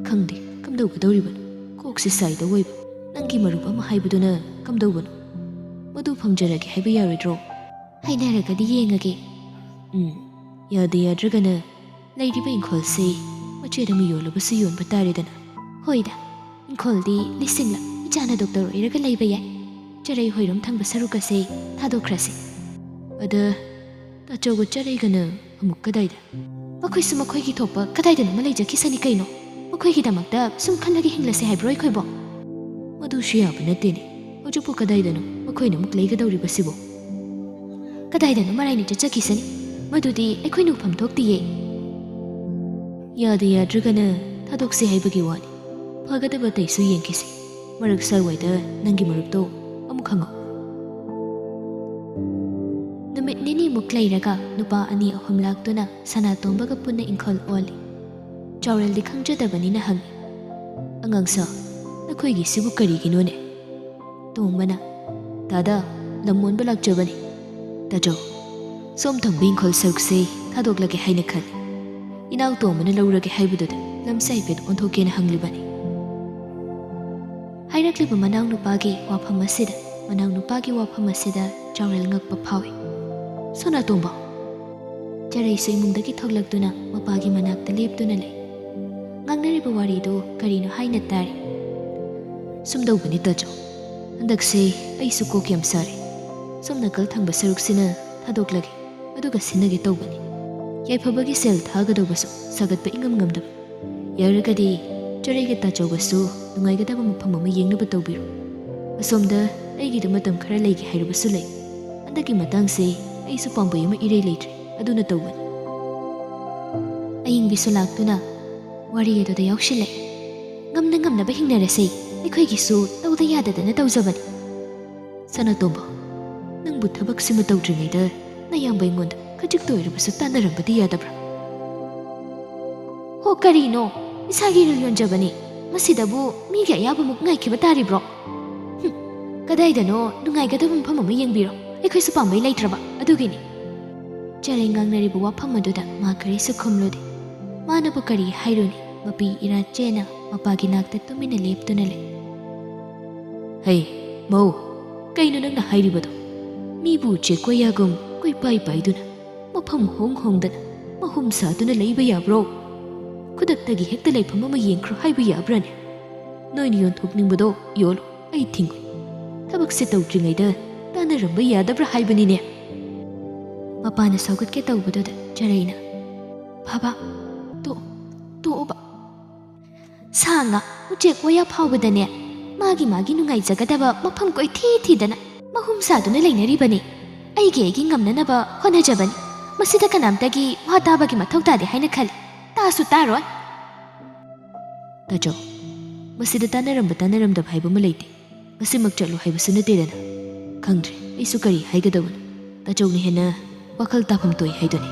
ꯈꯪꯗꯦ ꯀꯝꯗꯧꯒꯗꯧꯔꯤꯕꯅꯣ ꯀꯣꯛꯁꯤ ꯁꯥꯏꯗ ꯑꯣꯏꯕ ꯅꯪꯒꯤ ꯃꯔꯨꯞ ꯑꯃ ꯍꯥꯏꯕꯗꯨꯅ ꯀꯝꯗꯧꯕꯅꯣ ꯃꯗꯨ ꯐꯪꯖꯔꯒꯦ ꯍꯥꯏꯕ ꯌꯥꯔꯣꯏꯗ꯭ꯔꯣ ꯍꯥꯏꯅꯔꯒꯗꯤ ꯌꯦꯡꯉꯒꯦ ꯌꯥꯗꯦ ꯌꯥꯗ꯭ꯔꯒꯅ ꯂꯩꯔꯤꯕ ꯏꯪꯈꯣꯜꯁꯦ ꯃꯆꯦꯠ ꯑꯃ ꯌꯣꯜꯂꯕꯁꯨ ꯌꯣꯟꯕ ꯇꯥꯔꯦꯗꯅ ꯍꯣꯏꯗ ꯏꯪꯈꯣꯜꯗꯤ ꯂꯤꯁꯤꯡꯂ ꯏꯆꯥꯅ ꯗꯣꯛꯇꯔ ꯑꯣꯏꯔꯒ ꯂꯩꯕ ꯌꯥꯏ ꯆꯔꯩ ꯍꯣꯏꯔꯣꯝ ꯊꯪꯕ ꯁꯔꯨꯛꯀꯁꯦ ꯊꯥꯗꯣꯛꯈ꯭ꯔꯁꯤ ꯑꯗ ꯇꯥꯆꯧꯒ ꯆꯔꯩꯒꯅ ꯑꯃꯨꯛ ꯀꯗꯥꯏꯗ ꯃꯈꯣꯏꯁꯨ ꯃꯈꯣꯏꯒꯤ ꯊꯣꯛꯄ ꯀꯗꯥꯏꯗꯅꯣꯃ ꯂꯩꯖꯈꯤꯁꯅꯤ ꯀꯩꯅꯣ ꯃꯈꯣꯏꯒꯤꯗꯃꯛꯇ ꯁꯨꯝ ꯈꯜꯂꯒ ꯍꯤꯡꯂꯁꯦ ꯍꯥꯏꯕ꯭ꯔꯣ ꯑꯩꯈꯣꯏꯕꯣ ꯃꯗꯨꯁꯨ ꯌꯥꯕ ꯅꯠꯇꯦꯅꯦ ꯍꯧꯖꯤꯛꯄꯨ ꯀꯗꯥꯏꯗꯅꯣ ꯃꯈꯣꯏꯅ ꯑꯃꯨꯛ ꯂꯩꯒꯗꯧꯔꯤꯕꯁꯤꯕꯣ ꯀꯗꯥꯏꯗꯅꯣ ꯃꯔꯥꯏꯅ ꯆꯠꯆꯈꯤꯁꯅꯤ ꯃꯗꯨꯗꯤ ꯑꯩꯈꯣꯏꯅ ꯎꯐꯝ ꯊꯣꯛꯇꯤꯌꯦ ꯌꯥꯗꯦ ꯌꯥꯗ꯭ꯔꯒꯅ ꯊꯥꯗꯣꯛꯁꯤ ꯍꯥꯏꯕꯒꯤ ꯋꯥꯅꯤ ꯐꯒꯗꯕ ꯑꯇꯩꯁꯨ ꯌꯦꯡꯈꯤꯁꯤ ꯃꯔꯛ ꯁ꯭ꯋꯥꯏꯋꯥꯏꯗ ꯅꯪꯒꯤ ꯃꯔꯨꯞꯇꯣ ꯑꯃꯨꯛ ꯍꯪꯉꯛꯎ ꯅꯨꯃꯤꯠ ꯅꯤꯅꯤꯃꯨꯛ ꯂꯩꯔꯒ ꯅꯨꯄꯥ 2-3 ꯂꯥꯛꯇꯨꯅ ꯁꯅꯥꯇꯣꯝꯕꯒ ꯄꯨꯟꯅ ꯏꯪꯈꯣꯜ ꯑꯣꯜꯂꯤ ꯆꯥꯎꯔꯦꯜꯗꯤ ꯈꯪꯖꯗꯕꯅꯤꯅ ꯍꯪꯉꯤ ꯑꯉꯥꯡꯁꯥ ꯅꯈꯣꯏꯒꯤꯁꯤꯕꯨ ꯀꯔꯤꯒꯤꯅꯣꯅꯦ ꯇꯣꯝꯕꯅ ꯗꯥꯗꯥ ꯂꯝ ꯑꯣꯟꯕ ꯂꯥꯛꯆꯕꯅꯤ ꯇꯥꯆꯧ ꯁꯣꯝ ꯊꯪꯕ ꯏꯪꯈꯣꯜ ꯁꯔꯨꯛꯁꯦ ꯊꯥꯗꯣꯛꯂꯒꯦ ꯍꯥꯏꯅ ꯈꯜꯂꯤ ꯏꯅꯥꯎ ꯇꯣꯝꯕꯅ ꯂꯧꯔꯒꯦ ꯍꯥꯏꯕꯗꯨꯗ ꯂꯝꯁꯦ ꯍꯥꯏꯐꯦꯠ ꯑꯣꯟꯊꯣꯛꯀꯦꯅ ꯍꯪꯂꯤꯕꯅꯤ ꯍꯥꯏꯔꯛꯂꯤꯕ ꯃꯅꯥꯎꯅꯨꯄꯥꯒꯤ ꯋꯥꯐꯝ ꯑꯁꯤꯗ ꯆꯥꯎꯔꯦꯜ ꯉꯛꯄ ꯐꯥꯎꯏ ꯁꯅꯥꯇꯣꯝꯕ ꯆꯔꯩꯁꯨ ꯏꯃꯨꯡꯗꯒꯤ ꯊꯣꯛꯂꯛꯇꯨꯅ ꯃꯄꯥꯒꯤ ꯃꯅꯥꯛꯇ ꯂꯦꯞꯇꯨꯅ ꯂꯩ ꯉꯥꯡꯅꯔꯤꯕ ꯋꯥꯔꯤꯗꯨ ꯀꯔꯤꯅꯣ ꯍꯥꯏꯅ ꯇꯥꯔꯤ ꯁꯨꯝꯗꯧꯕꯅꯤ ꯇꯥꯆꯧ ꯍꯟꯗꯛꯁꯦ ꯑꯩꯁꯨ ꯀꯣꯛ ꯌꯥꯝ ꯁꯥꯔꯦ ꯁꯣꯝ ꯅꯥꯀꯜ ꯊꯪꯕ ꯁꯔꯨꯛꯁꯤꯅ ꯊꯥꯗꯣꯛꯂꯒꯦ ꯑꯗꯨꯒ ꯁꯤꯟꯅꯒꯦ ꯇꯧꯕꯅꯤ ꯌꯥꯏꯐꯕꯒꯤ ꯁꯦꯜ ꯊꯥꯒꯗꯧꯕꯁꯨ ꯁꯥꯒꯠꯄ ꯏꯉꯝ ꯉꯝꯗꯕ ꯌꯥꯔꯒꯗꯤ ꯆꯔꯩꯒ ꯇꯥꯆꯧꯒꯁꯨ ꯅꯨꯡꯉꯥꯏꯒꯗꯕ ꯃꯐꯝ ꯑꯃ ꯌꯦꯡꯅꯕ ꯇꯧꯕꯤꯔꯣ ꯑꯁꯣꯝꯗ ꯑꯩꯒꯤꯗ ꯃꯇꯝ ꯈꯔ ꯂꯩꯒꯦ ꯍꯥꯏꯔꯕꯁꯨ ꯂꯩ ꯍꯟꯗꯛꯀꯤ ꯃꯇꯥꯡꯁꯦ ꯑꯩꯁꯨ ꯄꯥꯝꯕꯩ ꯑꯃ ꯏꯔꯩ ꯂꯩꯇ꯭ꯔꯦ ꯑꯗꯨꯅ ꯇꯧꯕꯅꯤ ꯑꯌꯤꯡꯕꯤꯁꯨ ꯂꯥꯛꯇꯨꯅ ꯋꯥꯔꯤ ꯑꯗꯨꯗ ꯌꯥꯎꯁꯤꯜꯂꯛꯏ ꯉꯝꯅ ꯉꯝꯅꯕ ꯍꯤꯡꯅꯔꯁꯦ ꯑꯩꯈꯣꯏꯒꯤꯁꯨ ꯇꯧꯗ ꯌꯥꯗꯗꯅ ꯇꯧꯖꯕꯅꯤ ꯁꯅꯥꯇꯣꯝꯕ ꯅꯪꯕꯨ ꯊꯕꯛꯁꯤꯃ ꯇꯧꯗ꯭ꯔꯤꯉꯩꯗ ꯅꯌꯥꯝꯕ ꯑꯩꯉꯣꯟꯗ ꯈꯖꯤꯛꯇ ꯑꯣꯏꯔꯕꯁꯨ ꯇꯥꯟꯅꯔꯝꯕꯗꯤ ꯌꯥꯗꯕ꯭ꯔꯥ ꯍꯣ ꯀꯔꯤꯅꯣ ꯏꯁꯥꯒꯤ ꯏꯔꯨ ꯌꯣꯟꯖꯕꯅꯤ ꯃꯁꯤꯗꯕꯨ ꯃꯤꯒꯤ ꯑꯌꯥꯕꯃꯨꯛ ꯉꯥꯏꯈꯤꯕ ꯇꯥꯔꯤꯕ꯭ꯔꯣ ꯀꯗꯥꯏꯗꯅꯣ ꯅꯨꯡꯉꯥꯏꯒꯗꯕ ꯃꯐꯝ ꯑꯃ ꯌꯦꯡꯕꯤꯔꯣ ꯑꯩꯈꯣꯏꯁꯨ ꯄꯥꯝꯕꯩ ꯂꯩꯇ꯭ꯔꯕ ꯑꯗꯨꯒꯤꯅꯤ ꯆꯔꯩ ꯉꯥꯡꯅꯔꯤꯕ ꯋꯥꯐꯝ ꯑꯗꯨꯗ ꯃꯥ ꯀꯔꯤꯁꯨ ꯈꯨꯝꯂꯨꯗꯦ ꯃꯥꯅꯕꯨ ꯀꯔꯤ ꯍꯥꯏꯔꯨꯅꯤ ꯃꯄꯤ ꯏꯔꯥꯠꯆꯦꯅ ꯃꯄꯥꯒꯤ ꯅꯥꯛꯇ ꯇꯨꯃꯤꯟꯅ ꯂꯦꯞꯇꯨꯅ ꯂꯩ ꯍꯩ ꯃꯧ ꯀꯩꯅꯣ ꯅꯪꯅ ꯍꯥꯏꯔꯤꯕꯗꯣ ꯃꯤꯕꯨ ꯎꯆꯦꯛ ꯀꯣꯌꯥꯒꯨꯝ ꯀꯣꯏꯄꯥꯏ ꯄꯥꯏꯗꯨꯅ ꯃꯐꯝ ꯍꯣꯡꯗꯅ ꯃꯍꯨꯝ ꯁꯥꯗꯨꯅ ꯂꯩꯕ ꯌꯥꯕ꯭ꯔꯣ ꯈꯨꯗꯛꯇꯒꯤ ꯍꯦꯛꯇ ꯂꯩꯐꯝ ꯑꯃ ꯌꯦꯡꯈ꯭ꯔꯣ ꯍꯥꯏꯕ ꯌꯥꯕ꯭ꯔꯥꯅꯦ ꯅꯣꯏꯅ ꯌꯣꯟꯊꯣꯛꯅꯤꯡꯕꯗꯣ ꯌꯣꯜꯂꯣ ꯑꯩ ꯊꯤꯡꯉꯣꯏ ꯊꯕꯛꯁꯦ ꯇꯧꯗ꯭ꯔꯤꯉꯩꯗ ꯇꯥꯟꯅꯔꯝꯕ ꯌꯥꯗꯕ꯭ꯔꯥ ꯍꯥꯏꯕꯅꯤꯅꯦ ꯃꯄꯥꯅ ꯁꯧꯒꯠꯀꯦ ꯇꯧꯕꯗꯨꯗ ꯆꯔꯩꯅ ꯕꯥꯕꯥ ꯇꯣꯛꯑꯣꯕ ꯁꯥ ꯉꯥ ꯎꯆꯦꯛ ꯋꯥꯌꯥ ꯐꯥꯎꯕꯗꯅꯦ ꯃꯥꯒꯤ ꯅꯨꯡꯉꯥꯏꯖꯒꯗꯕ ꯃꯐꯝ ꯀꯣꯏꯊꯤ ꯊꯤꯗꯅ ꯃꯍꯨꯝ ꯁꯥꯗꯨꯅ ꯂꯩꯅꯔꯤꯕꯅꯤ ꯑꯩꯒꯤ ꯉꯝꯅꯅꯕ ꯍꯣꯠꯅꯖꯕꯅꯤ ꯃꯁꯤꯗ ꯀꯅꯥꯝꯇꯒꯤ ꯋꯥ ꯇꯥꯕꯒꯤ ꯃꯊꯧ ꯇꯥꯗꯦ ꯍꯥꯏꯅ ꯈꯜꯂꯤ ꯇꯥꯁꯨ ꯇꯥꯔꯣꯏ ꯇꯥꯆꯧ ꯃꯁꯤꯗ ꯇꯥꯟꯅꯔꯝꯗꯕ ꯍꯥꯏꯕ ꯑꯃ ꯂꯩꯇꯦ ꯉꯁꯤꯃꯛ ꯆꯠꯂꯨ ꯍꯥꯏꯕꯁꯨ ꯅꯠꯇꯦꯗꯅ ꯈꯪꯗ꯭ꯔꯦ ꯑꯩꯁꯨ ꯀꯔꯤ ꯍꯥꯏꯒꯗꯕꯅꯣ ꯇꯥꯆꯧꯅ ꯍꯦꯟꯅ ꯋꯥꯈꯜ ꯇꯥꯐꯝ ꯇꯣꯏ ꯍꯥꯏꯗꯨꯅꯤ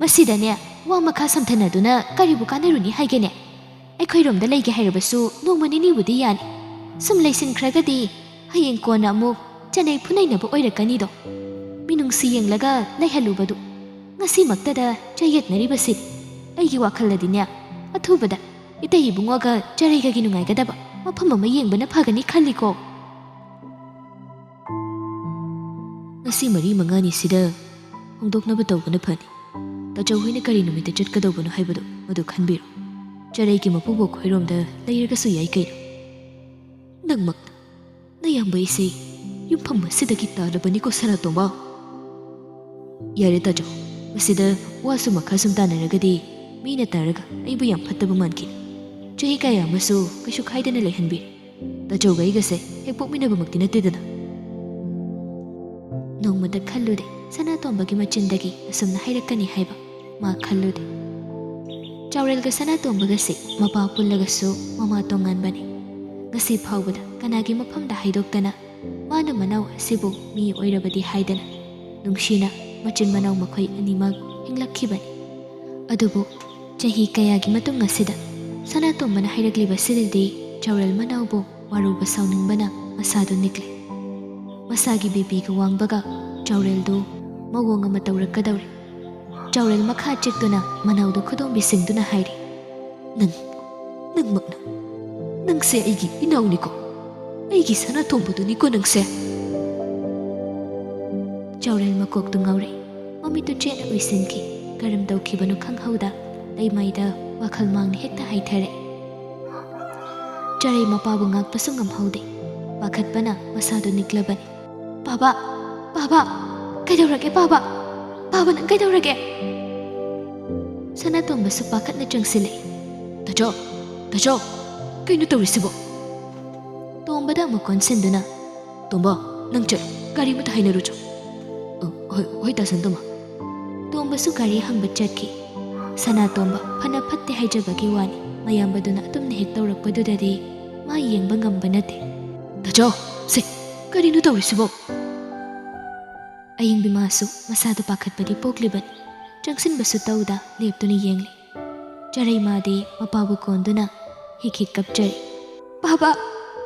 ꯃꯁꯤꯗꯅꯦ ꯋꯥ ꯃꯈꯥ ꯁꯝꯊꯅꯗꯨꯅ ꯀꯔꯤꯕꯨ ꯀꯥꯟꯅꯔꯨꯅꯤ ꯍꯥꯏꯒꯦꯅꯦ ꯑꯩꯈꯣꯏꯔꯣꯝꯗ ꯂꯩꯒꯦ ꯍꯥꯏꯔꯕꯁꯨ ꯅꯣꯡꯃ ꯅꯤꯅꯤꯕꯨꯗꯤ ꯌꯥꯅꯤ ꯁꯨꯝ ꯂꯩꯁꯤꯟꯈ꯭ꯔꯒꯗꯤ ꯍꯌꯦꯡ ꯀꯣꯟꯅ ꯑꯃꯨꯛ ꯆꯅꯩ ꯐꯨꯅꯩꯅꯕ ꯑꯣꯏꯔꯛꯀꯅꯤꯗꯣ ꯃꯤꯅꯨꯡꯁꯤ ꯌꯦꯡꯂꯒ ꯂꯩꯍꯜꯂꯨꯕꯗꯨ ꯉꯁꯤꯃꯛꯇꯗ ꯆꯌꯦꯠꯅꯔꯤꯕꯁꯤꯗꯤ ꯑꯩꯒꯤ ꯋꯥꯈꯜꯗꯗꯤꯅꯦ ꯑꯊꯨꯕꯗ ꯏꯇꯩ ꯏꯕꯨꯡꯉꯣꯒ ꯆꯔꯩꯒꯒꯤ ꯅꯨꯡꯉꯥꯏꯒꯗꯕ ꯃꯐꯝ ꯑꯃ ꯌꯦꯡꯕꯅ ꯐꯒꯅꯤ ꯈꯜꯂꯤꯀꯣ ꯉꯁꯤ 4-5ꯅꯤꯁꯤꯗ ꯍꯣꯡꯗꯣꯛꯅꯕ ꯇꯧꯕꯅ ꯐꯅꯤ ꯇꯥꯆꯧ ꯍꯣꯏꯅ ꯀꯔꯤ ꯅꯨꯃꯤꯠꯇ ꯆꯠꯀꯗꯧꯕꯅꯣ ꯍꯥꯏꯕꯗꯨ ꯃꯗꯨ ꯈꯟꯕꯤꯔꯣ ꯆꯔꯩꯒꯤ ꯃꯄꯨꯕꯣꯛ ꯈꯣꯏꯔꯣꯝꯗ ꯂꯩꯔꯒꯁꯨ ꯌꯥꯏ ꯀꯩꯅꯣ ꯅꯪꯃꯛꯅ ꯅꯌꯥꯝꯕ ꯑꯩꯁꯦ ꯌꯨꯝꯐꯝ ꯑꯁꯤꯗꯒꯤ ꯇꯥꯜꯂꯕꯅꯤꯀꯣ ꯁꯅꯥꯇꯣꯝꯕ ꯌꯥꯔꯦ ꯇꯥꯆꯧ ꯃꯁꯤꯗ ꯋꯥꯁꯨ ꯃꯈꯥ ꯁꯨꯝ ꯇꯥꯟꯅꯔꯒꯗꯤ ꯃꯤꯅ ꯇꯥꯔꯒ ꯑꯩꯕꯨ ꯌꯥꯝ ꯐꯠꯇꯕ ꯃꯥꯟꯈꯤꯅꯤ ꯆꯍꯤ ꯀꯌꯥ ꯑꯃꯁꯨ ꯀꯩꯁꯨ ꯈꯥꯏꯗꯅ ꯂꯩꯍꯟꯕꯤꯔꯦ ꯇꯥꯆꯧꯒ ꯑꯩꯒꯁꯦ ꯍꯦꯛ ꯄꯣꯛꯃꯤꯟꯅꯕꯃꯛꯇꯤ ꯅꯠꯇꯦꯗꯅ ꯅꯣꯡꯃꯗ ꯈꯜꯂꯨꯗꯦ ꯁꯅꯥꯇꯣꯝꯕꯒꯤ ꯃꯆꯤꯟꯗꯒꯤ ꯑꯁꯨꯝꯅ ꯍꯥꯏꯔꯛꯀꯅꯤ ꯍꯥꯏꯕ ꯃꯥ ꯈꯜꯂꯨꯗꯦ ꯆꯥꯎꯔꯦꯜꯒ ꯁꯅꯥꯇꯣꯝꯕꯒꯁꯦ ꯃꯄꯥ ꯄꯨꯜꯂꯒꯁꯨ ꯃꯃꯥ ꯇꯣꯉꯥꯟꯕꯅꯤ ꯉꯁꯤ ꯐꯥꯎꯕꯗ ꯀꯅꯥꯒꯤ ꯃꯐꯝꯗ ꯍꯥꯏꯗꯣꯛꯇꯅ ꯃꯥꯅ ꯃꯅꯥꯎ ꯑꯁꯤꯕꯨ ꯃꯤ ꯑꯣꯏꯔꯕꯗꯤ ꯍꯥꯏꯗꯅ ꯅꯨꯡꯁꯤꯅ ꯃꯆꯤꯟ ꯃꯅꯥꯎ ꯃꯈꯣꯏ ꯑꯅꯤꯃꯛ ꯍꯤꯡꯂꯛꯈꯤꯕꯅꯤ ꯑꯗꯨꯕꯨ ꯆꯍꯤ ꯀꯌꯥꯒꯤ ꯃꯇꯨꯡ ꯑꯁꯤꯗ ꯁꯅꯥꯇꯣꯝꯕꯅ ꯍꯥꯏꯔꯛꯂꯤꯕꯁꯤꯗꯗꯤ ꯆꯥꯎꯔꯦꯜ ꯃꯅꯥꯎꯕꯨ ꯋꯥꯔꯧꯕ ꯁꯥꯎꯅꯤꯡꯕꯅ ꯃꯁꯥꯗꯨ ꯅꯤꯛꯂꯦ ꯃꯁꯥꯒꯤ ꯕꯤꯄꯤꯒ ꯋꯥꯡꯕꯒ ꯆꯥꯎꯔꯦꯜꯗꯨ ꯃꯑꯣꯡ ꯑꯃ ꯇꯧꯔꯛꯀꯗꯧꯔꯦ ꯆꯥꯎꯔꯦꯜ ꯃꯈꯥ ꯆꯦꯛꯇꯨꯅ ꯃꯅꯥꯎꯗ ꯈꯨꯗꯣꯝꯕꯤꯁꯤꯡꯗꯨꯅ ꯍꯥꯏꯔꯤ ꯅꯪꯃꯛꯅ ꯅꯪꯁꯦ ꯑꯩꯒꯤ ꯏꯅꯥꯎꯅꯤꯀꯣ ꯑꯩꯒꯤ ꯁꯅꯥꯇꯣꯝꯕꯗꯨꯅꯤꯀꯣ ꯅꯪꯁꯦ ꯆꯥꯎꯔꯦꯜ ꯃꯀꯣꯛꯇꯨ ꯉꯥꯎꯔꯦ ꯃꯃꯤꯠꯇꯨ ꯆꯦꯠꯅ ꯎꯏꯁꯤꯟꯈꯤ ꯀꯔꯝ ꯇꯧꯈꯤꯕꯅꯣ ꯈꯪꯍꯧꯗ ꯂꯩꯃꯥꯏꯗ ꯋꯥꯈꯜ ꯃꯥꯡꯅ ꯍꯦꯛꯇ ꯍꯥꯏꯊꯔꯦ ꯆꯔꯩ ꯃꯄꯥꯕꯨ ꯉꯥꯛꯄꯁꯨ ꯉꯝꯍꯧꯗꯦ ꯄꯥꯈꯠꯄꯅ ꯃꯁꯥꯗꯨ ꯅꯤꯛꯂꯕꯅꯤ ꯕꯥꯕꯥ ꯀꯩꯗꯧꯔꯒꯦ ꯕꯥꯕꯥ ꯅꯪ ꯀꯩꯗꯧꯔꯒꯦ ꯁꯅꯥꯇꯣꯝꯕꯁꯨ ꯄꯥꯈꯠꯅ ꯆꯪꯁꯤꯜꯂꯛꯏ ꯇꯥꯆꯧ ꯀꯩꯅꯣ ꯇꯧꯔꯤꯁꯤꯕꯣ ꯇꯣꯝꯕꯗ ꯑꯃꯨꯛ ꯀꯣꯟꯁꯤꯟꯗꯨꯅ ꯇꯣꯝꯕ ꯅꯪ ꯆꯠ ꯒꯥꯔꯤ ꯑꯃꯇ ꯍꯥꯏꯅꯔꯨꯆꯣ ꯍꯣꯏ ꯇꯥꯁꯟꯇꯣꯝꯕ ꯇꯣꯝꯕꯁꯨ ꯒꯥꯔꯤ ꯍꯪꯕ ꯆꯠꯈꯤ ꯁꯅꯥꯇꯣꯝꯕ ꯐꯅ ꯐꯠꯇꯦ ꯍꯥꯏꯖꯕꯒꯤ ꯋꯥꯅꯤ ꯃꯌꯥꯝꯕꯗꯨꯅ ꯑꯗꯨꯝꯅ ꯍꯦꯛ ꯇꯧꯔꯛꯄꯗꯨꯗꯗꯤ ꯃꯥ ꯌꯦꯡꯕ ꯉꯝꯕ ꯅꯠꯇꯦ ꯇꯥꯆꯧ ꯁꯦ ꯀꯔꯤꯅꯣ ꯇꯧꯔꯤꯁꯤꯕꯣ ꯑꯌꯤꯡꯕꯤ ꯃꯥꯁꯨ ꯃꯁꯥꯗ ꯄꯥꯈꯠꯄꯗꯤ ꯄꯣꯛꯂꯤꯕꯅꯤ ꯆꯪꯁꯤꯟꯕꯁꯨ ꯇꯧꯗ ꯂꯦꯞꯇꯨꯅ ꯌꯦꯡꯂꯤ ꯆꯔꯩ ꯃꯥꯗꯤ ꯃꯄꯥꯕꯨ ꯀꯣꯟꯗꯨꯅ ꯍꯤꯛ ꯀꯞꯆꯔꯤ ꯕꯥꯕꯥ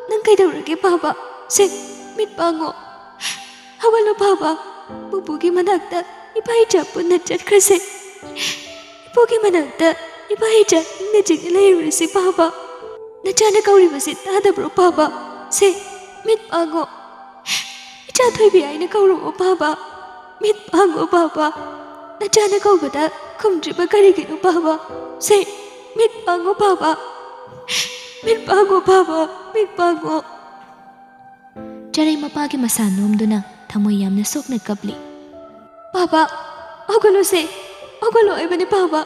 ꯅꯪ ꯀꯩꯗꯧꯔꯒꯦ ꯕꯥꯕꯥ ꯁꯦ ꯃꯤꯠ ꯄꯥꯡꯉꯣ ꯍꯧꯒꯠꯂꯣ ꯕꯥꯕꯥ ꯄꯨꯄꯨꯒꯤ ꯃꯅꯥꯛꯇ ꯏꯄꯥ ꯏꯆꯥ ꯄꯨꯟꯅ ꯆꯠꯈ꯭ꯔꯁꯦ ꯏꯄꯨꯒꯤ ꯃꯅꯥꯛꯇ ꯏꯄꯥ ꯏꯆꯥ ꯏꯪꯅ ꯆꯤꯛꯅ ꯂꯩꯔꯨꯔꯁꯤ ꯕꯥꯕꯥ ꯅꯆꯥꯅ ꯀꯧꯔꯤꯕꯁꯤ ꯇꯥꯗꯕ꯭ꯔꯣ ꯕꯥꯕꯥ ꯁꯦ ꯃꯤꯠ ꯄꯥꯡꯉꯣ ꯏꯆꯥ ꯊꯣꯏꯕꯤ ꯍꯥꯏꯅ ꯀꯧꯔꯛꯑꯣ ꯕꯥꯕꯥ ꯃꯤꯠ ꯄꯥꯡꯉꯣ ꯕꯥꯕꯥ ꯅꯆꯥꯅ ꯀꯧꯕꯗ ꯈꯨꯝꯗ꯭ꯔꯤꯕ ꯀꯔꯤꯒꯤꯅꯣ ꯕꯥꯕꯥ ꯁꯦ ꯃꯤꯠ ꯄꯥꯡꯉꯣ ꯕꯥꯕꯥ ꯃꯤꯠ ꯄꯥꯡꯉꯣ ꯕꯥꯕꯥ ꯃꯤꯠ ꯄꯥꯡꯉꯣ ꯆꯔꯩ ꯃꯄꯥꯒꯤ ꯃꯁꯥ ꯅꯣꯝꯗꯨꯅ ꯊꯃꯣꯏ ꯌꯥꯝꯅ ꯁꯣꯛꯅ ꯀꯞꯂꯤ ꯕꯥꯕꯥ ꯍꯧꯒꯠꯂꯣꯁꯦ ꯍꯧꯒꯠꯂꯣ ꯍꯥꯏꯕꯅꯦ ꯕꯥꯕꯥ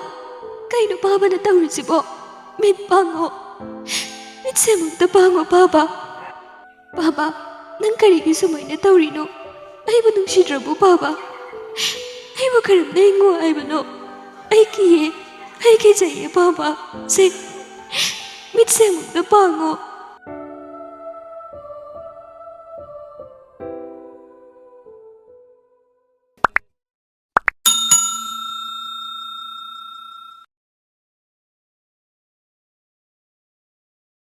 ꯀꯩꯅꯣ ꯕꯥꯕꯥꯅ ꯇꯧꯔꯤꯁꯤꯕꯣ ꯃꯤꯠ ꯄꯥꯡꯉꯣ ꯃꯤꯠꯁꯦ ꯑꯃꯨꯛꯇ ꯄꯥꯡꯉꯣ ꯕꯥꯕꯥ ꯅꯪ ꯀꯔꯤꯒꯤ ꯁꯨꯃꯥꯏꯅ ꯇꯧꯔꯤꯅꯣ ꯑꯩꯕꯨ ꯅꯨꯡꯁꯤꯗ꯭ꯔꯕꯣ ꯕꯥꯕꯥ ꯑꯩꯕꯨ ꯀꯔꯝꯅ ꯍꯤꯡꯉꯣ ꯍꯥꯏꯕꯅꯣ ꯑꯩ ꯀꯤꯖꯩꯌꯦ ꯕꯥꯕꯥ ꯁꯦ ꯃꯤꯠꯁꯦ ꯑꯃꯨꯛꯇ ꯄꯥꯡꯉꯣ